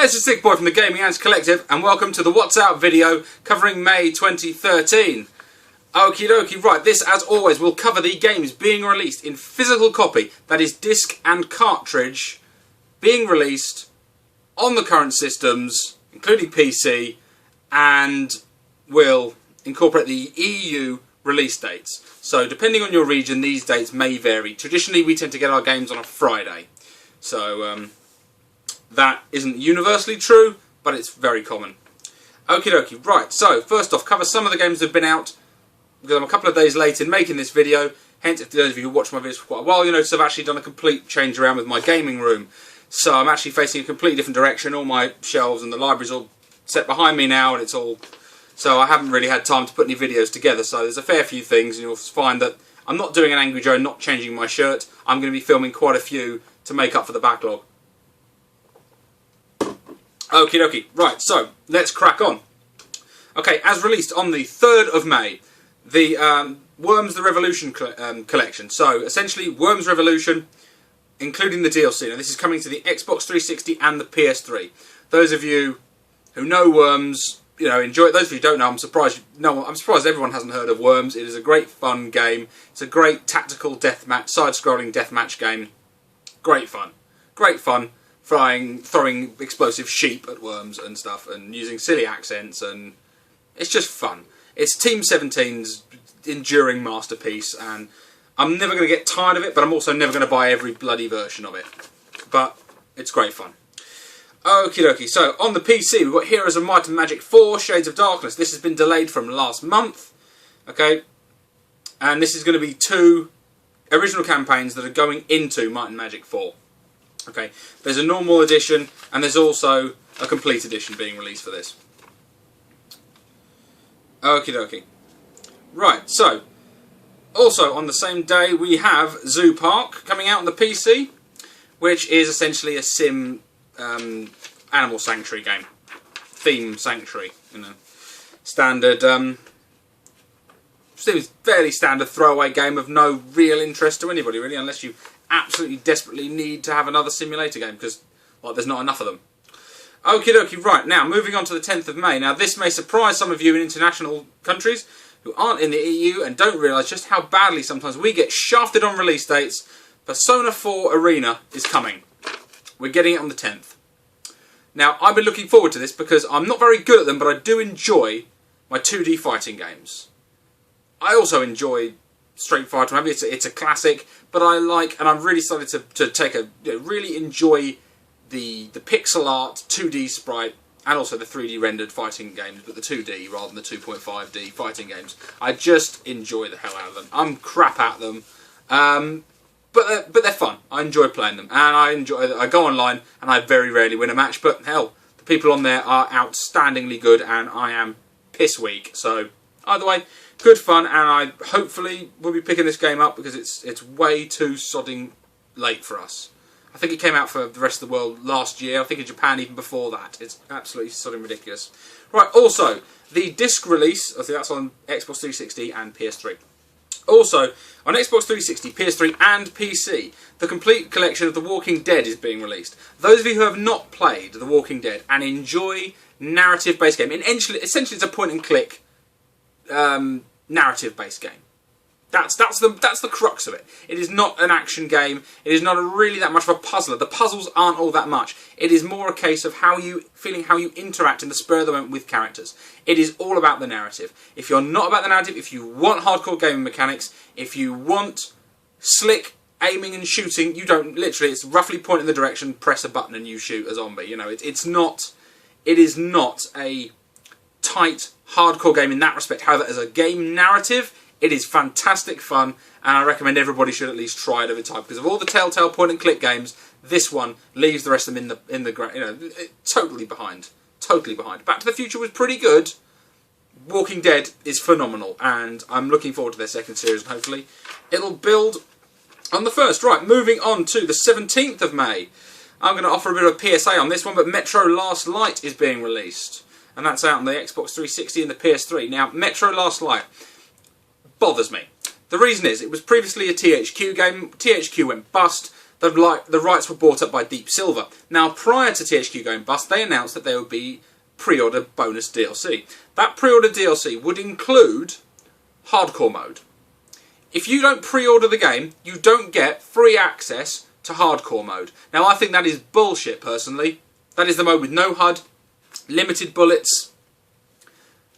This is SickBoy from the Gaminganarchist Collective, and welcome to the What's Out video covering May 2013. Okie dokie, right, this as always will cover the games being released in physical copy, that is disc and cartridge, being released on the current systems, including PC, and will incorporate the EU release dates. So depending on your region, these dates may vary. Traditionally we tend to get our games on a Friday, so that isn't universally true, but it's very common. Okie dokie, right, so first off, cover some of the games that have been out, because I'm a couple of days late in making this video. Hence, if those of you who watch my videos for quite a while, you notice I've actually done a complete change around with my gaming room. So I'm actually facing a completely different direction. All my shelves and the library's all set behind me now, and it's all... So I haven't really had time to put any videos together, so there's a fair few things, and you'll find that I'm not doing an Angry Joe, not changing my shirt. I'm going to be filming quite a few to make up for the backlog. Okie dokie, right, so let's crack on. Okay, as released on the 3rd of May, the Worms the Revolution collection. So essentially, Worms Revolution, including the DLC. Now this is coming to the Xbox 360 and the PS3. Those of you who know Worms, you know, enjoy it. Those of you who don't know, I'm surprised everyone hasn't heard of Worms. It is a great fun game. It's a great tactical deathmatch, side-scrolling deathmatch game. Great fun. Great fun. Throwing explosive sheep at worms and stuff, and using silly accents, and it's just fun. It's Team 17's enduring masterpiece, and I'm never going to get tired of it, but I'm also never going to buy every bloody version of it. But it's great fun. Okie dokie, so on the PC we've got Heroes of Might and Magic 4, Shades of Darkness. This has been delayed from last month, okay, and this is going to be 2 original campaigns that are going into Might and Magic 4. Okay, there's a normal edition, and there's also a complete edition being released for this. Okie dokie. Right, so, also on the same day we have Zoo Park coming out on the PC, which is essentially a sim animal sanctuary game. Theme sanctuary, you know. Standard, seems fairly standard throwaway game of no real interest to anybody really, unless you absolutely desperately need to have another simulator game, because, well, there's not enough of them. Okie dokie, right, now moving on to the 10th of May. Now this may surprise some of you in international countries who aren't in the EU and don't realise just how badly sometimes we get shafted on release dates. Persona 4 Arena is coming. We're getting it on the 10th. Now I've been looking forward to this because I'm not very good at them, but I do enjoy my 2D fighting games. I also enjoy Street Fighter. Maybe it's a classic, but I like, and I'm really started to take a, you know, really enjoy the pixel art 2D sprite and also the 3D rendered fighting games, but the 2D rather than the 2.5D fighting games. I just enjoy the hell out of them. I'm crap at them, but they're fun. I enjoy playing them, and I go online and I very rarely win a match. But hell, the people on there are outstandingly good, and I am piss weak. So either way, good fun, and I hopefully will be picking this game up because it's way too sodding late for us. I think it came out for the rest of the world last year. I think in Japan even before that. It's absolutely sodding ridiculous. Right, also, the disc release, I think that's on Xbox 360 and PS3. Also, on Xbox 360, PS3 and PC, the complete collection of The Walking Dead is being released. Those of you who have not played The Walking Dead and enjoy narrative-based game, essentially it's a point-and-click narrative-based game. That's the crux of it. It is not an action game. It is not really that much of a puzzler. The puzzles aren't all that much. It is more a case of how you interact in the spur of the moment with characters. It is all about the narrative. If you're not about the narrative, if you want hardcore gaming mechanics, if you want slick aiming and shooting, you don't literally. It's roughly point in the direction, press a button, and you shoot a zombie. You know, it is not a tight hardcore game in that respect. However, as a game narrative, it is fantastic fun, and I recommend everybody should at least try it of its time, because of all the Telltale point-and-click games, this one leaves the rest of them in the you know, totally behind. Totally behind. Back to the Future was pretty good. Walking Dead is phenomenal, and I'm looking forward to their second series, and hopefully it'll build on the first. Right, moving on to the 17th of May. I'm going to offer a bit of a PSA on this one, but Metro Last Light is being released, and that's out on the Xbox 360 and the PS3. Now, Metro Last Light bothers me. The reason is, it was previously a THQ game. THQ went bust. the rights were bought up by Deep Silver. Now, prior to THQ going bust, they announced that there would be pre-order bonus DLC. That pre-order DLC would include hardcore mode. If you don't pre-order the game, you don't get free access to hardcore mode. Now, I think that is bullshit, personally. That is the mode with no HUD, limited bullets.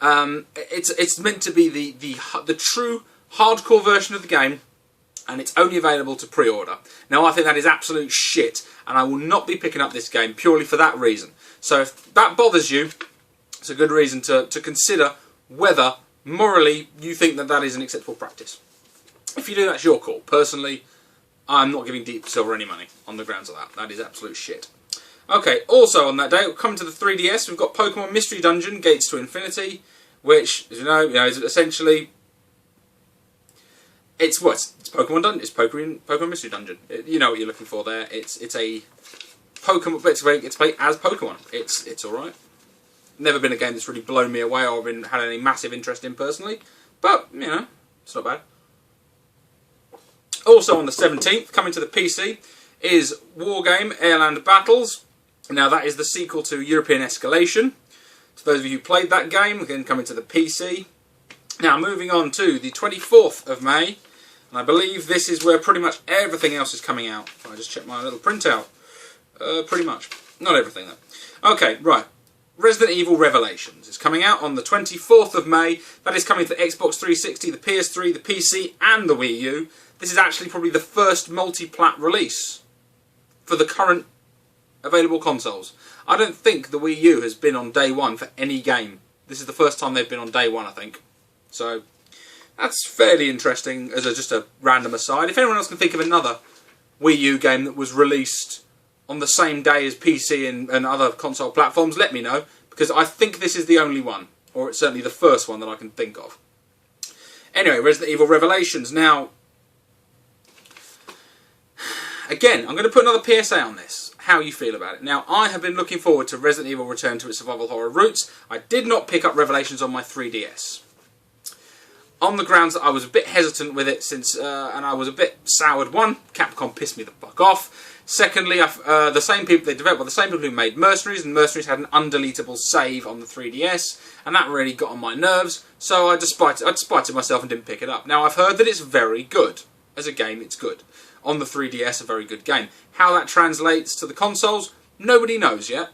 It's meant to be the true hardcore version of the game, and it's only available to pre-order. Now, I think that is absolute shit, and I will not be picking up this game purely for that reason. So if that bothers you, it's a good reason to consider whether, morally, you think that that is an acceptable practice. If you do, that's your call. Personally, I'm not giving Deep Silver any money on the grounds of that. That is absolute shit. Okay, also on that day, coming to the 3DS, we've got Pokemon Mystery Dungeon, Gates to Infinity, which, as you know, is essentially... It's what? It's Pokemon Dungeon. It's Pokemon Mystery Dungeon. You know what you're looking for there. It's a Pokemon. It's played as Pokemon. It's all right. Never been a game that's really blown me away or had any massive interest in personally, but you know, it's not bad. Also on the 17th, coming to the PC, is Wargame Airland Battles. Now that is the sequel to European Escalation. To those of you who played that game, again coming to the PC. Now moving on to the 24th of May. And I believe this is where pretty much everything else is coming out. I just checked my little printout. Pretty much. Not everything though. Okay, right. Resident Evil Revelations is coming out on the 24th of May. That is coming to Xbox 360, the PS3, the PC and the Wii U. This is actually probably the first multi-plat release for the current available consoles. I don't think the Wii U has been on day one for any game. This is the first time they've been on day one, I think. So... that's fairly interesting as just a random aside. If anyone else can think of another Wii U game that was released on the same day as PC and other console platforms, let me know. Because I think this is the only one. Or it's certainly the first one that I can think of. Anyway, Resident Evil Revelations. Now, again, I'm going to put another PSA on this. How you feel about it. Now, I have been looking forward to Resident Evil Return to its survival horror roots. I did not pick up Revelations on my 3DS. On the grounds that I was a bit hesitant with it and I was a bit soured. One, Capcom pissed me the fuck off. Secondly, the same people they developed were the same people who made Mercenaries, and Mercenaries had an undeletable save on the 3DS, and that really got on my nerves. So I despited myself and didn't pick it up. Now I've heard that it's very good as a game. It's good on the 3DS, a very good game. How that translates to the consoles, nobody knows yet.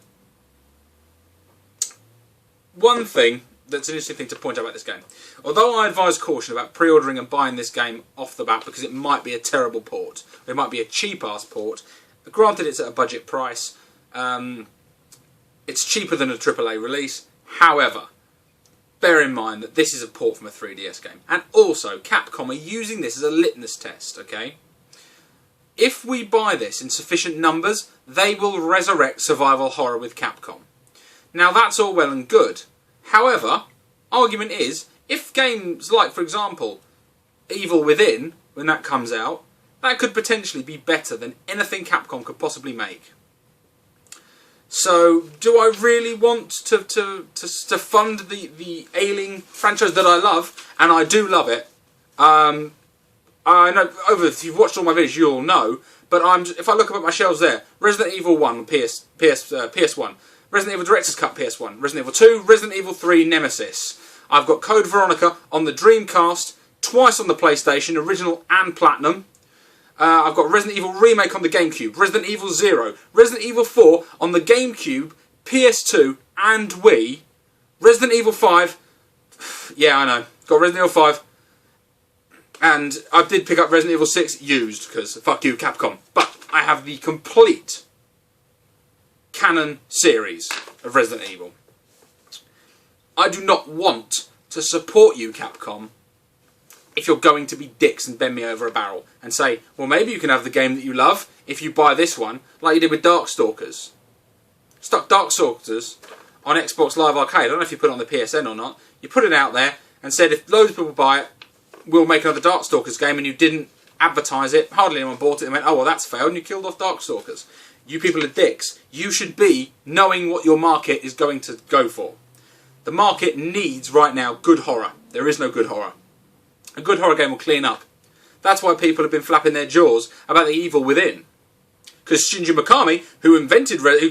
One thing that's an interesting thing to point out about this game. Although I advise caution about pre-ordering and buying this game off the bat because it might be a terrible port, it might be a cheap-ass port. Granted, it's at a budget price. It's cheaper than a AAA release. However, bear in mind that this is a port from a 3DS game. And also, Capcom are using this as a litmus test, okay? If we buy this in sufficient numbers, they will resurrect survival horror with Capcom. Now, that's all well and good. However, argument is, if games like, for example, Evil Within, when that comes out, that could potentially be better than anything Capcom could possibly make. So, do I really want to fund the ailing franchise that I love? And I do love it. I know, if you've watched all my videos, you'll know. But if I look up at my shelves there, Resident Evil 1 PS1. Resident Evil Director's Cut PS1, Resident Evil 2, Resident Evil 3 Nemesis. I've got Code Veronica on the Dreamcast, twice on the PlayStation, original and Platinum. I've got Resident Evil Remake on the GameCube, Resident Evil 0, Resident Evil 4 on the GameCube, PS2 and Wii. Resident Evil 5, yeah I know, got Resident Evil 5. And I did pick up Resident Evil 6 used, because fuck you Capcom. But I have the complete canon series of Resident Evil. I do not want to support you, Capcom, if you're going to be dicks and bend me over a barrel and say, well, maybe you can have the game that you love if you buy this one, like you did with Darkstalkers. Stuck Darkstalkers on Xbox Live Arcade. I don't know if you put it on the PSN or not. You put it out there and said, if loads of people buy it, we'll make another Darkstalkers game, and you didn't advertise it. Hardly anyone bought it and went, oh, well, that's failed, and you killed off Darkstalkers. You people are dicks. You should be knowing what your market is going to go for. The market needs, right now, good horror. There is no good horror. A good horror game will clean up. That's why people have been flapping their jaws about the Evil Within. because Shinji Mikami, who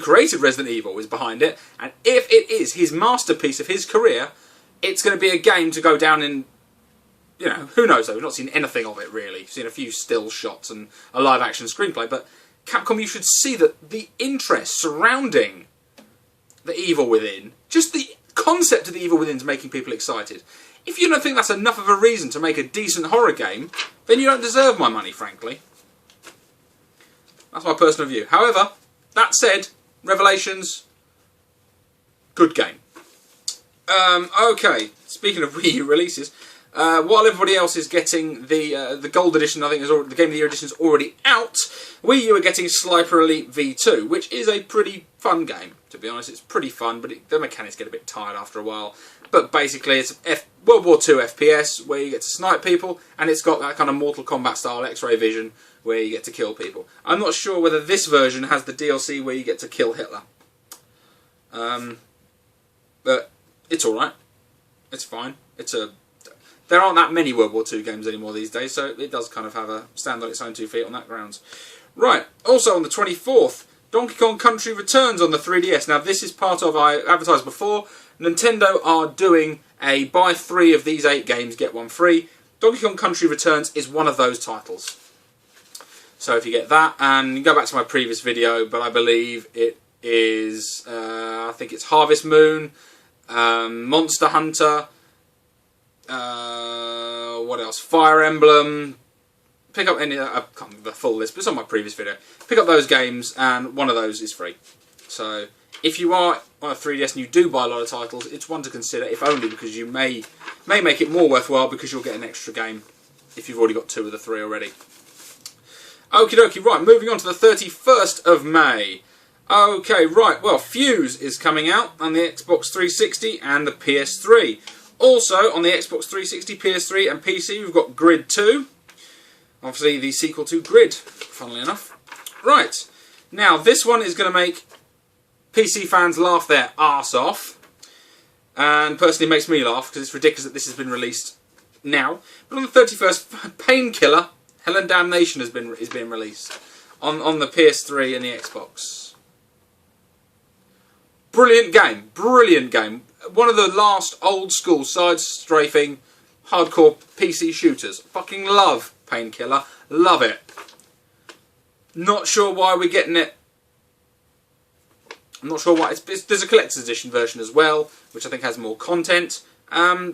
created Resident Evil, is behind it, and if it is his masterpiece of his career, it's going to be a game to go down in, you know, who knows though, we've not seen anything of it really. We've seen a few still shots and a live action screenplay, but Capcom, you should see that the interest surrounding the Evil Within, just the concept of the Evil Within is making people excited. If you don't think that's enough of a reason to make a decent horror game, then you don't deserve my money, frankly. That's my personal view. However, that said, Revelations, good game. Okay, speaking of Wii U releases, while everybody else is getting the Gold Edition, I think the Game of the Year Edition is already out, Wii U are getting Sniper Elite V2, which is a pretty fun game, to be honest. It's pretty fun, but the mechanics get a bit tired after a while. But basically, it's World War II FPS, where you get to snipe people, and it's got that kind of Mortal Kombat style X-ray vision, where you get to kill people. I'm not sure whether this version has the DLC where you get to kill Hitler. But it's alright. It's fine. There aren't that many World War II games anymore these days, so it does kind of have a stand on its own 2 feet on that grounds. Right, also on the 24th, Donkey Kong Country returns on the 3DS. Now this is part of, I advertised before, Nintendo are doing a buy 3 of these 8 games, get 1 free. Donkey Kong Country Returns is one of those titles. So if you get that, and you go back to my previous video, but I believe it is, I think it's Harvest Moon, Monster Hunter, what else? Fire Emblem. Pick up any, I can't remember the full list, but it's on my previous video. Pick up those games, and one of those is free. So if you are on a 3DS and you do buy a lot of titles, it's one to consider, if only because you may make it more worthwhile because you'll get an extra game if you've already got 2 of the 3 already. Okie dokie, right, moving on to the 31st of May. Okay, right, well, Fuse is coming out on the Xbox 360 and the PS3. Also, on the Xbox 360, PS3 and PC, we've got Grid 2. Obviously, the sequel to Grid, funnily enough. Right, now, this one is going to make PC fans laugh their arse off. And personally, it makes me laugh, because it's ridiculous that this has been released now. But on the 31st, Painkiller, Hell and Damnation is being released on the PS3 and the Xbox. Brilliant game, brilliant game. One of the last old school side-strafing hardcore PC shooters. Fucking love Painkiller, love it. Not sure why we're getting it. I'm not sure why. There's a collector's edition version as well, which I think has more content. I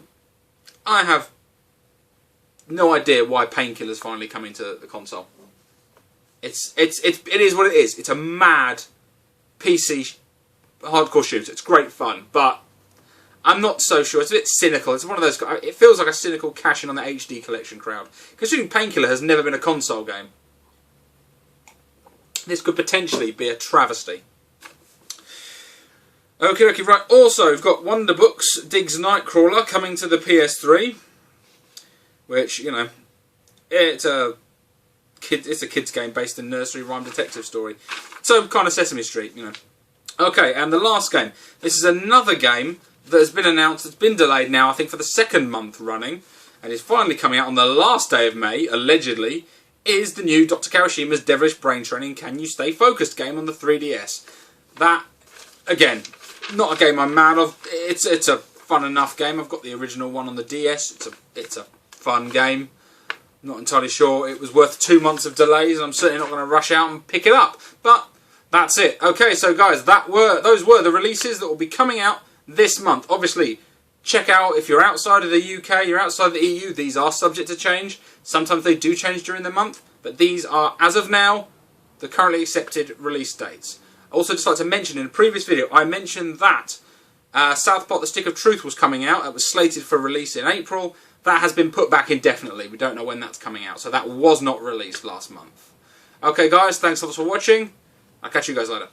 have no idea why Painkiller's finally coming to the console. It is what it is. It's a mad PC hardcore shooter. It's great fun, but I'm not so sure. It's a bit cynical. It's one of those. It feels like a cynical cash in on the HD collection crowd. Considering Painkiller has never been a console game, this could potentially be a travesty. Okay, right. Also, we've got Wonderbook's Diggs Nightcrawler coming to the PS3, which, you know, it's a kids game based in nursery rhyme detective story. So kind of Sesame Street, you know. Okay, and the last game. This is another game that has been announced. It's been delayed now, I think, for the 2nd month running, and is finally coming out on the last day of May, allegedly. Is the new Dr. Kawashima's Devilish Brain Training Can You Stay Focused game on the 3DS. That, again, not a game I'm mad of. It's a fun enough game. I've got the original one on the DS. It's a fun game. Not entirely sure it was worth 2 months of delays, and I'm certainly not going to rush out and pick it up. But that's it. Okay, so guys, those were the releases that will be coming out this month. Obviously, check out if you're outside of the UK, you're outside the EU. These are subject to change. Sometimes they do change during the month, but these are, as of now, the currently accepted release dates. Also, just like to mention, in a previous video, I mentioned that South Park: The Stick of Truth was coming out. It was slated for release in April. That has been put back indefinitely. We don't know when that's coming out, so that was not released last month. Okay, guys, thanks a lot for watching. I'll catch you guys later.